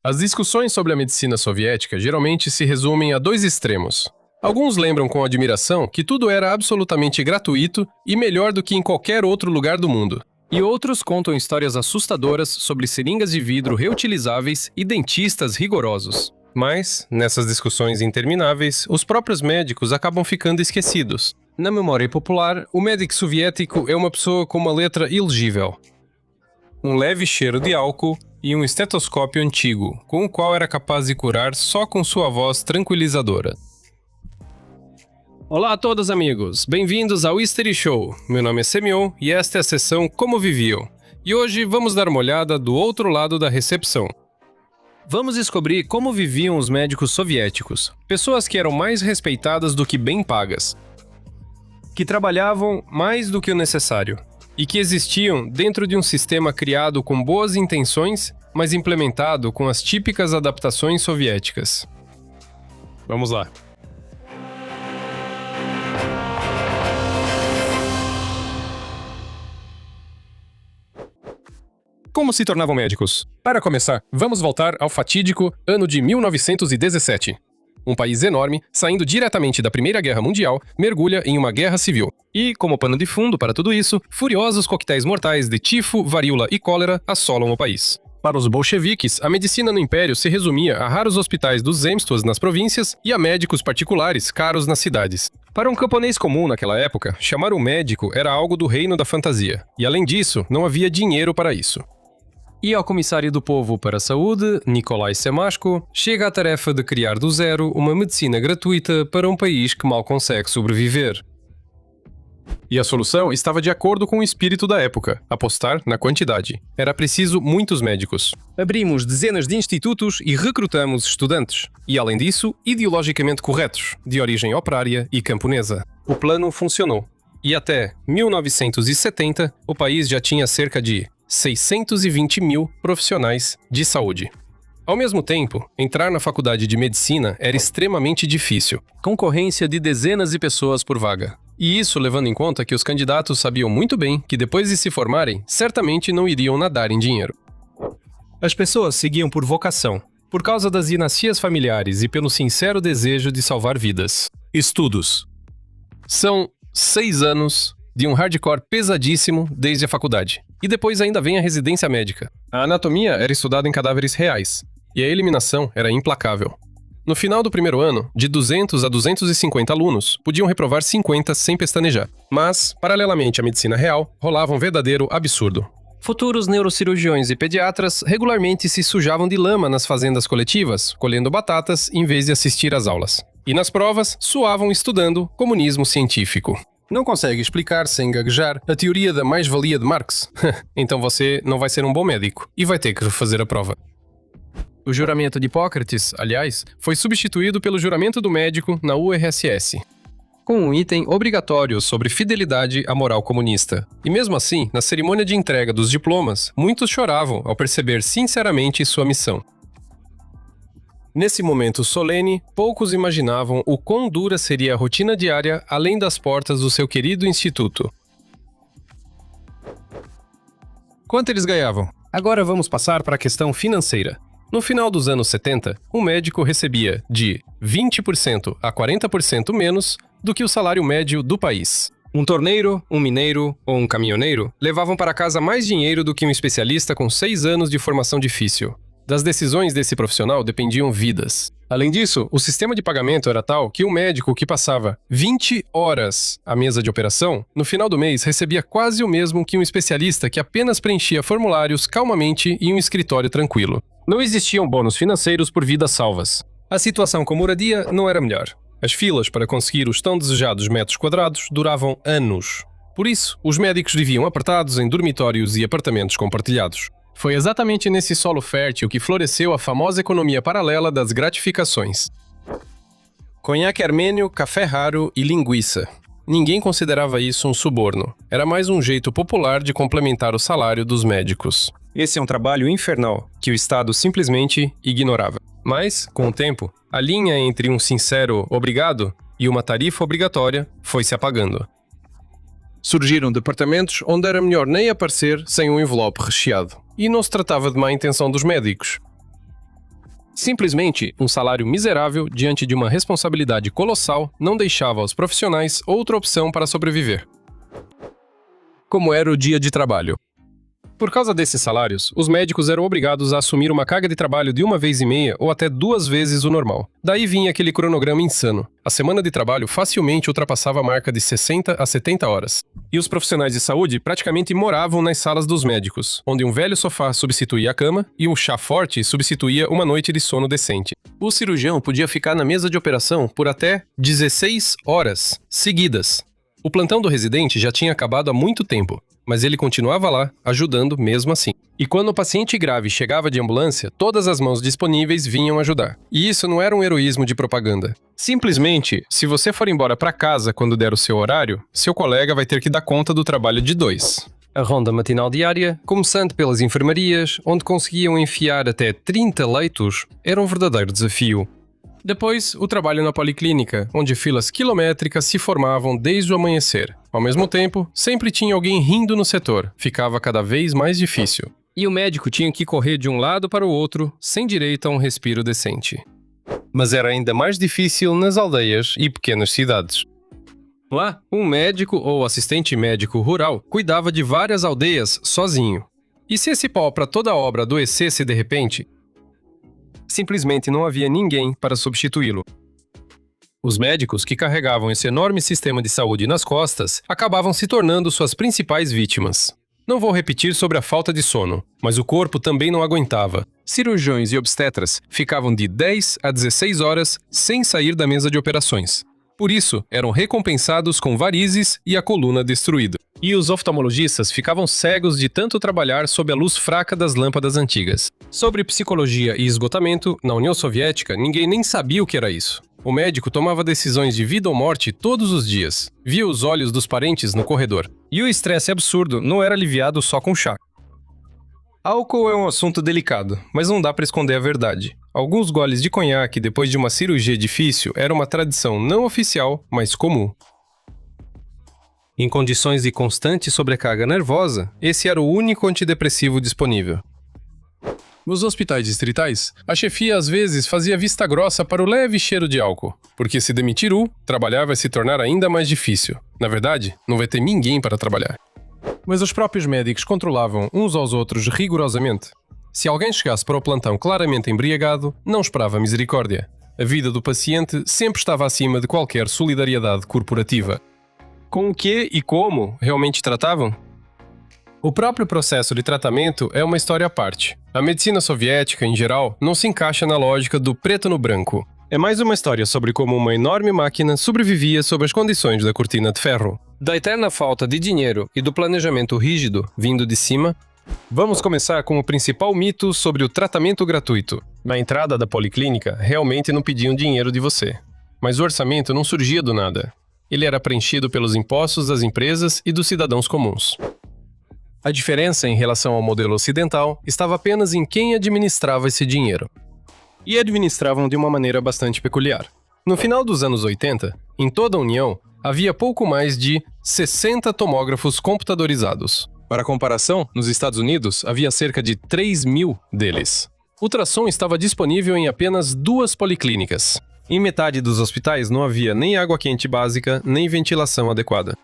As discussões sobre a medicina soviética geralmente se resumem a dois extremos. Alguns lembram com admiração que tudo era absolutamente gratuito e melhor do que em qualquer outro lugar do mundo. E outros contam histórias assustadoras sobre seringas de vidro reutilizáveis e dentistas rigorosos. Mas, nessas discussões intermináveis, os próprios médicos acabam ficando esquecidos. Na memória popular, o médico soviético é uma pessoa com uma letra ilegível, um leve cheiro de álcool e um estetoscópio antigo, com o qual era capaz de curar só com sua voz tranquilizadora. Olá a todos, amigos! Bem-vindos ao History Show. Meu nome é Semyon e esta é a sessão Como Viviam. E hoje vamos dar uma olhada do outro lado da recepção. Vamos descobrir como viviam os médicos soviéticos, pessoas que eram mais respeitadas do que bem pagas, que trabalhavam mais do que o necessário, e que existiam dentro de um sistema criado com boas intenções, mas implementado com as típicas adaptações soviéticas. Vamos lá. Como se tornavam médicos? Para começar, vamos voltar ao fatídico ano de 1917. Um país enorme, saindo diretamente da Primeira Guerra Mundial, mergulha em uma guerra civil. E, como pano de fundo para tudo isso, furiosos coquetéis mortais de tifo, varíola e cólera assolam o país. Para os bolcheviques, a medicina no Império se resumia a raros hospitais dos zemstvos nas províncias e a médicos particulares caros nas cidades. Para um camponês comum naquela época, chamar o médico era algo do reino da fantasia. E, além disso, não havia dinheiro para isso. E ao comissário do povo para a saúde, Nikolai Semashko, chega a tarefa de criar do zero uma medicina gratuita para um país que mal consegue sobreviver. E a solução estava de acordo com o espírito da época, apostar na quantidade. Era preciso muitos médicos. Abrimos dezenas de institutos e recrutamos estudantes. E além disso, ideologicamente corretos, de origem operária e camponesa. O plano funcionou. E até 1970, o país já tinha cerca de 620 mil profissionais de saúde. Ao mesmo tempo, entrar na faculdade de medicina era extremamente difícil. Concorrência de dezenas de pessoas por vaga. E isso levando em conta que os candidatos sabiam muito bem que depois de se formarem, certamente não iriam nadar em dinheiro. As pessoas seguiam por vocação, por causa das dinastias familiares e pelo sincero desejo de salvar vidas. Estudos. São 6 anos de um hardcore pesadíssimo desde a faculdade. E depois ainda vem a residência médica. A anatomia era estudada em cadáveres reais, e a eliminação era implacável. No final do primeiro ano, de 200 a 250 alunos podiam reprovar 50 sem pestanejar. Mas, paralelamente à medicina real, rolava um verdadeiro absurdo. Futuros neurocirurgiões e pediatras regularmente se sujavam de lama nas fazendas coletivas, colhendo batatas em vez de assistir às aulas. E nas provas, suavam estudando comunismo científico. Não consegue explicar sem gaguejar a teoria da mais-valia de Marx? Então você não vai ser um bom médico e vai ter que refazer a prova. O juramento de Hipócrates, aliás, foi substituído pelo juramento do médico na URSS, com um item obrigatório sobre fidelidade à moral comunista. E mesmo assim, na cerimônia de entrega dos diplomas, muitos choravam ao perceber sinceramente sua missão. Nesse momento solene, poucos imaginavam o quão dura seria a rotina diária além das portas do seu querido instituto. Quanto eles ganhavam? Agora vamos passar para a questão financeira. No final dos anos 70, um médico recebia de 20% a 40% menos do que o salário médio do país. Um torneiro, um mineiro ou um caminhoneiro levavam para casa mais dinheiro do que um especialista com 6 anos de formação difícil. Das decisões desse profissional dependiam vidas. Além disso, o sistema de pagamento era tal que um médico que passava 20 horas à mesa de operação, no final do mês recebia quase o mesmo que um especialista que apenas preenchia formulários calmamente em um escritório tranquilo. Não existiam bônus financeiros por vidas salvas. A situação com moradia não era melhor. As filas para conseguir os tão desejados metros quadrados duravam anos. Por isso, os médicos viviam apertados em dormitórios e apartamentos compartilhados. Foi exatamente nesse solo fértil que floresceu a famosa economia paralela das gratificações. Conhaque armênio, café raro e linguiça. Ninguém considerava isso um suborno. Era mais um jeito popular de complementar o salário dos médicos. Esse é um trabalho infernal que o Estado simplesmente ignorava. Mas, com o tempo, a linha entre um sincero obrigado e uma tarifa obrigatória foi se apagando. Surgiram departamentos onde era melhor nem aparecer sem um envelope recheado. E não se tratava de má intenção dos médicos. Simplesmente, um salário miserável diante de uma responsabilidade colossal não deixava aos profissionais outra opção para sobreviver. Como era o dia de trabalho? Por causa desses salários, os médicos eram obrigados a assumir uma carga de trabalho de 1,5 ou até 2 vezes o normal. Daí vinha aquele cronograma insano. A semana de trabalho facilmente ultrapassava a marca de 60 a 70 horas. E os profissionais de saúde praticamente moravam nas salas dos médicos, onde um velho sofá substituía a cama e um chá forte substituía uma noite de sono decente. O cirurgião podia ficar na mesa de operação por até 16 horas seguidas. O plantão do residente já tinha acabado há muito tempo, mas ele continuava lá, ajudando mesmo assim. E quando o paciente grave chegava de ambulância, todas as mãos disponíveis vinham ajudar. E isso não era um heroísmo de propaganda. Simplesmente, se você for embora para casa quando der o seu horário, seu colega vai ter que dar conta do trabalho de 2. A ronda matinal diária, começando pelas enfermarias, onde conseguiam enfiar até 30 leitos, era um verdadeiro desafio. Depois, o trabalho na policlínica, onde filas quilométricas se formavam desde o amanhecer. Ao mesmo tempo, sempre tinha alguém rindo no setor. Ficava cada vez mais difícil. E o médico tinha que correr de um lado para o outro, sem direito a um respiro decente. Mas era ainda mais difícil nas aldeias e pequenas cidades. Lá, um médico ou assistente médico rural cuidava de várias aldeias sozinho. E se esse pau para toda a obra adoecesse de repente, simplesmente não havia ninguém para substituí-lo. Os médicos que carregavam esse enorme sistema de saúde nas costas acabavam se tornando suas principais vítimas. Não vou repetir sobre a falta de sono, mas o corpo também não aguentava. Cirurgiões e obstetras ficavam de 10 a 16 horas sem sair da mesa de operações. Por isso, eram recompensados com varizes e a coluna destruída. E os oftalmologistas ficavam cegos de tanto trabalhar sob a luz fraca das lâmpadas antigas. Sobre psicologia e esgotamento, na União Soviética, ninguém nem sabia o que era isso. O médico tomava decisões de vida ou morte todos os dias. Via os olhos dos parentes no corredor. E o estresse absurdo não era aliviado só com chá. Álcool é um assunto delicado, mas não dá para esconder a verdade. Alguns goles de conhaque depois de uma cirurgia difícil era uma tradição não oficial, mas comum. Em condições de constante sobrecarga nervosa, esse era o único antidepressivo disponível. Nos hospitais distritais, a chefia às vezes fazia vista grossa para o leve cheiro de álcool, porque se demitir trabalhar vai se tornar ainda mais difícil. Na verdade, não vai ter ninguém para trabalhar. Mas os próprios médicos controlavam uns aos outros rigorosamente. Se alguém chegasse para o plantão claramente embriagado, não esperava misericórdia. A vida do paciente sempre estava acima de qualquer solidariedade corporativa. Com o que e como realmente tratavam? O próprio processo de tratamento é uma história à parte. A medicina soviética, em geral, não se encaixa na lógica do preto no branco. É mais uma história sobre como uma enorme máquina sobrevivia sob as condições da cortina de ferro. Da eterna falta de dinheiro e do planejamento rígido vindo de cima, vamos começar com o principal mito sobre o tratamento gratuito. Na entrada da policlínica, realmente não pediam dinheiro de você. Mas o orçamento não surgia do nada. Ele era preenchido pelos impostos das empresas e dos cidadãos comuns. A diferença em relação ao modelo ocidental estava apenas em quem administrava esse dinheiro. E administravam de uma maneira bastante peculiar. No final dos anos 80, em toda a União, havia pouco mais de 60 tomógrafos computadorizados. Para comparação, nos Estados Unidos havia cerca de 3.000 deles. Ultrassom estava disponível em apenas 2 policlínicas. Em metade dos hospitais não havia nem água quente básica, nem ventilação adequada.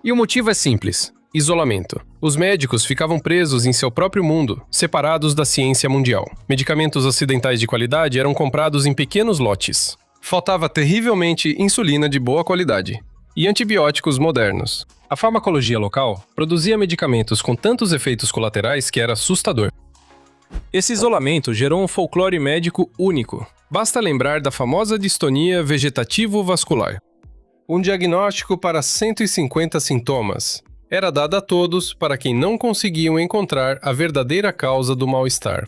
E o motivo é simples: isolamento. Os médicos ficavam presos em seu próprio mundo, separados da ciência mundial. Medicamentos ocidentais de qualidade eram comprados em pequenos lotes. Faltava terrivelmente insulina de boa qualidade e antibióticos modernos. A farmacologia local produzia medicamentos com tantos efeitos colaterais que era assustador. Esse isolamento gerou um folclore médico único. Basta lembrar da famosa distonia vegetativo-vascular. Um diagnóstico para 150 sintomas. Era dado a todos para quem não conseguiam encontrar a verdadeira causa do mal-estar.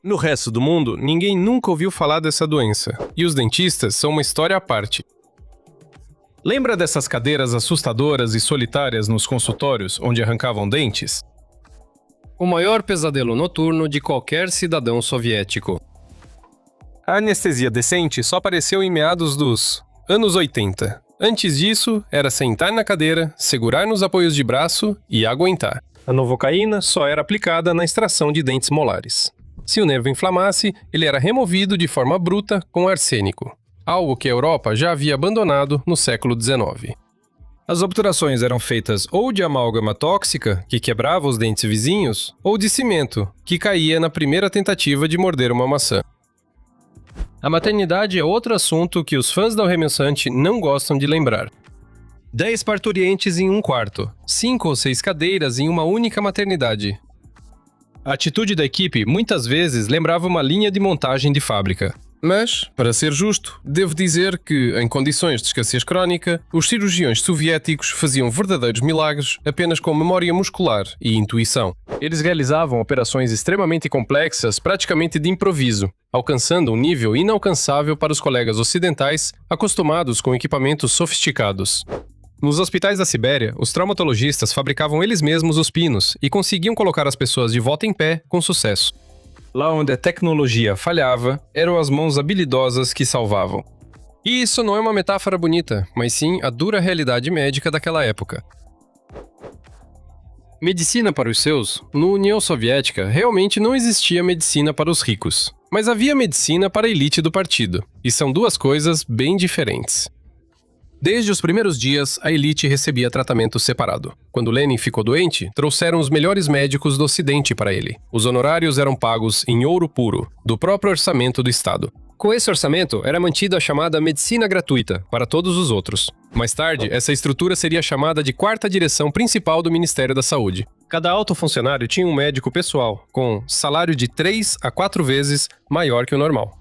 No resto do mundo, ninguém nunca ouviu falar dessa doença, e os dentistas são uma história à parte. Lembra dessas cadeiras assustadoras e solitárias nos consultórios onde arrancavam dentes? O maior pesadelo noturno de qualquer cidadão soviético. A anestesia decente só apareceu em meados dos anos 80. Antes disso, era sentar na cadeira, segurar nos apoios de braço e aguentar. A novocaína só era aplicada na extração de dentes molares. Se o nervo inflamasse, ele era removido de forma bruta com arsênico, algo que a Europa já havia abandonado no século XIX. As obturações eram feitas ou de amálgama tóxica, que quebrava os dentes vizinhos, ou de cimento, que caía na primeira tentativa de morder uma maçã. A maternidade é outro assunto que os fãs da Remessante não gostam de lembrar. 10 parturientes em um quarto, 5 ou 6 cadeiras em uma única maternidade. A atitude da equipe muitas vezes lembrava uma linha de montagem de fábrica. Mas, para ser justo, devo dizer que, em condições de escassez crónica, os cirurgiões soviéticos faziam verdadeiros milagres apenas com memória muscular e intuição. Eles realizavam operações extremamente complexas praticamente de improviso, alcançando um nível inalcançável para os colegas ocidentais acostumados com equipamentos sofisticados. Nos hospitais da Sibéria, os traumatologistas fabricavam eles mesmos os pinos e conseguiam colocar as pessoas de volta em pé com sucesso. Lá onde a tecnologia falhava, eram as mãos habilidosas que salvavam. E isso não é uma metáfora bonita, mas sim a dura realidade médica daquela época. Medicina para os seus, no União Soviética, realmente não existia medicina para os ricos. Mas havia medicina para a elite do partido, e são duas coisas bem diferentes. Desde os primeiros dias, a elite recebia tratamento separado. Quando Lenin ficou doente, trouxeram os melhores médicos do Ocidente para ele. Os honorários eram pagos em ouro puro, do próprio orçamento do Estado. Com esse orçamento, era mantida a chamada medicina gratuita para todos os outros. Mais tarde, essa estrutura seria chamada de quarta direção principal do Ministério da Saúde. Cada alto funcionário tinha um médico pessoal, com salário de 3 a 4 vezes maior que o normal.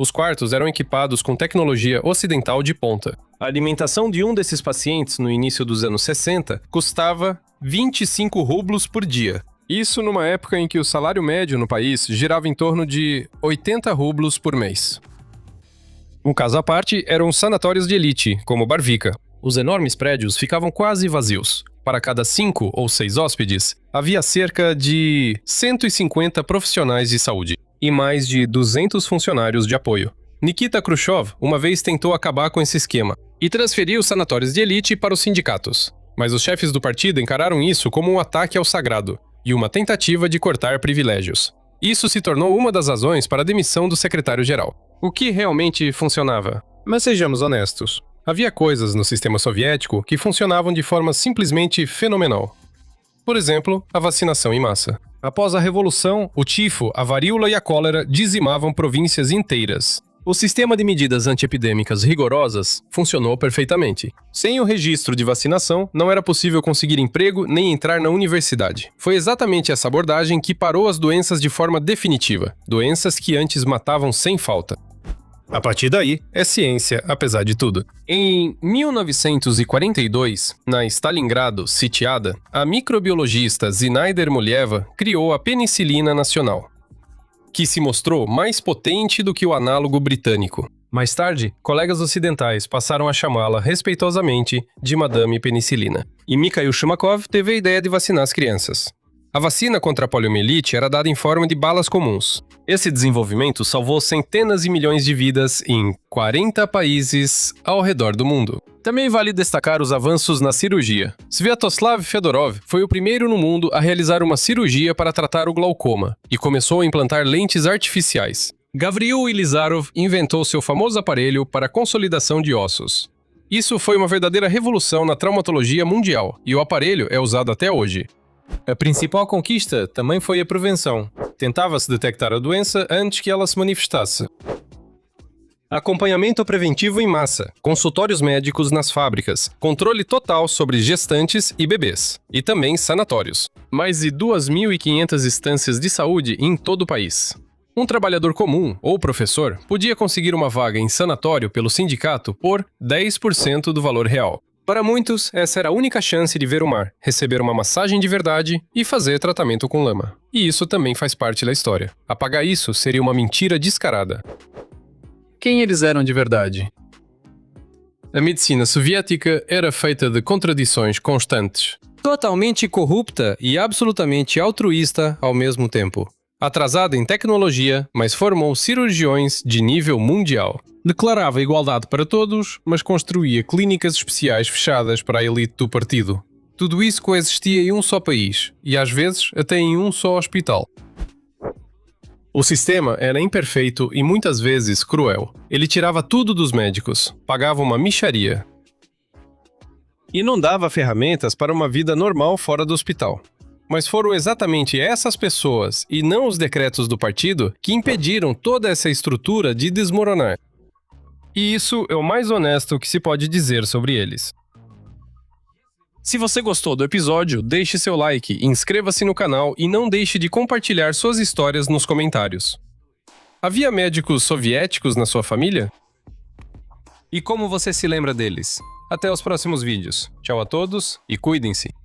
Os quartos eram equipados com tecnologia ocidental de ponta. A alimentação de um desses pacientes no início dos anos 60 custava 25 rublos por dia. Isso numa época em que o salário médio no país girava em torno de 80 rublos por mês. Um caso à parte eram os sanatórios de elite, como Barvica. Os enormes prédios ficavam quase vazios. Para cada 5 ou 6 hóspedes, havia cerca de 150 profissionais de saúde e mais de 200 funcionários de apoio. Nikita Khrushchev uma vez tentou acabar com esse esquema e transferiu os sanatórios de elite para os sindicatos. Mas os chefes do partido encararam isso como um ataque ao sagrado e uma tentativa de cortar privilégios. Isso se tornou uma das razões para a demissão do secretário-geral. O que realmente funcionava? Mas sejamos honestos. Havia coisas no sistema soviético que funcionavam de forma simplesmente fenomenal. Por exemplo, a vacinação em massa. Após a Revolução, o tifo, a varíola e a cólera dizimavam províncias inteiras. O sistema de medidas antiepidêmicas rigorosas funcionou perfeitamente. Sem o registro de vacinação, não era possível conseguir emprego nem entrar na universidade. Foi exatamente essa abordagem que parou as doenças de forma definitiva, doenças que antes matavam sem falta. A partir daí, é ciência, apesar de tudo. Em 1942, na Stalingrado sitiada, a microbiologista Zinaida Ermolieva criou a penicilina nacional, que se mostrou mais potente do que o análogo britânico. Mais tarde, colegas ocidentais passaram a chamá-la respeitosamente de Madame Penicilina. E Mikhail Shumakov teve a ideia de vacinar as crianças. A vacina contra a poliomielite era dada em forma de balas comuns. Esse desenvolvimento salvou centenas de milhões de vidas em 40 países ao redor do mundo. Também vale destacar os avanços na cirurgia. Sviatoslav Fedorov foi o primeiro no mundo a realizar uma cirurgia para tratar o glaucoma e começou a implantar lentes artificiais. Gavril Ilizarov inventou seu famoso aparelho para consolidação de ossos. Isso foi uma verdadeira revolução na traumatologia mundial e o aparelho é usado até hoje. A principal conquista também foi a prevenção. Tentava-se detectar a doença antes que ela se manifestasse. Acompanhamento preventivo em massa, consultórios médicos nas fábricas, controle total sobre gestantes e bebês, e também sanatórios. Mais de 2.500 instâncias de saúde em todo o país. Um trabalhador comum, ou professor, podia conseguir uma vaga em sanatório pelo sindicato por 10% do valor real. Para muitos, essa era a única chance de ver o mar, receber uma massagem de verdade e fazer tratamento com lama. E isso também faz parte da história. Apagar isso seria uma mentira descarada. Quem eles eram de verdade? A medicina soviética era feita de contradições constantes. Totalmente corrupta e absolutamente altruísta ao mesmo tempo. Atrasada em tecnologia, mas formou cirurgiões de nível mundial. Declarava igualdade para todos, mas construía clínicas especiais fechadas para a elite do partido. Tudo isso coexistia em um só país, e às vezes até em um só hospital. O sistema era imperfeito e muitas vezes cruel. Ele tirava tudo dos médicos, pagava uma mixaria e não dava ferramentas para uma vida normal fora do hospital. Mas foram exatamente essas pessoas, e não os decretos do partido, que impediram toda essa estrutura de desmoronar. E isso é o mais honesto que se pode dizer sobre eles. Se você gostou do episódio, deixe seu like, inscreva-se no canal e não deixe de compartilhar suas histórias nos comentários. Havia médicos soviéticos na sua família? E como você se lembra deles? Até os próximos vídeos. Tchau a todos e cuidem-se!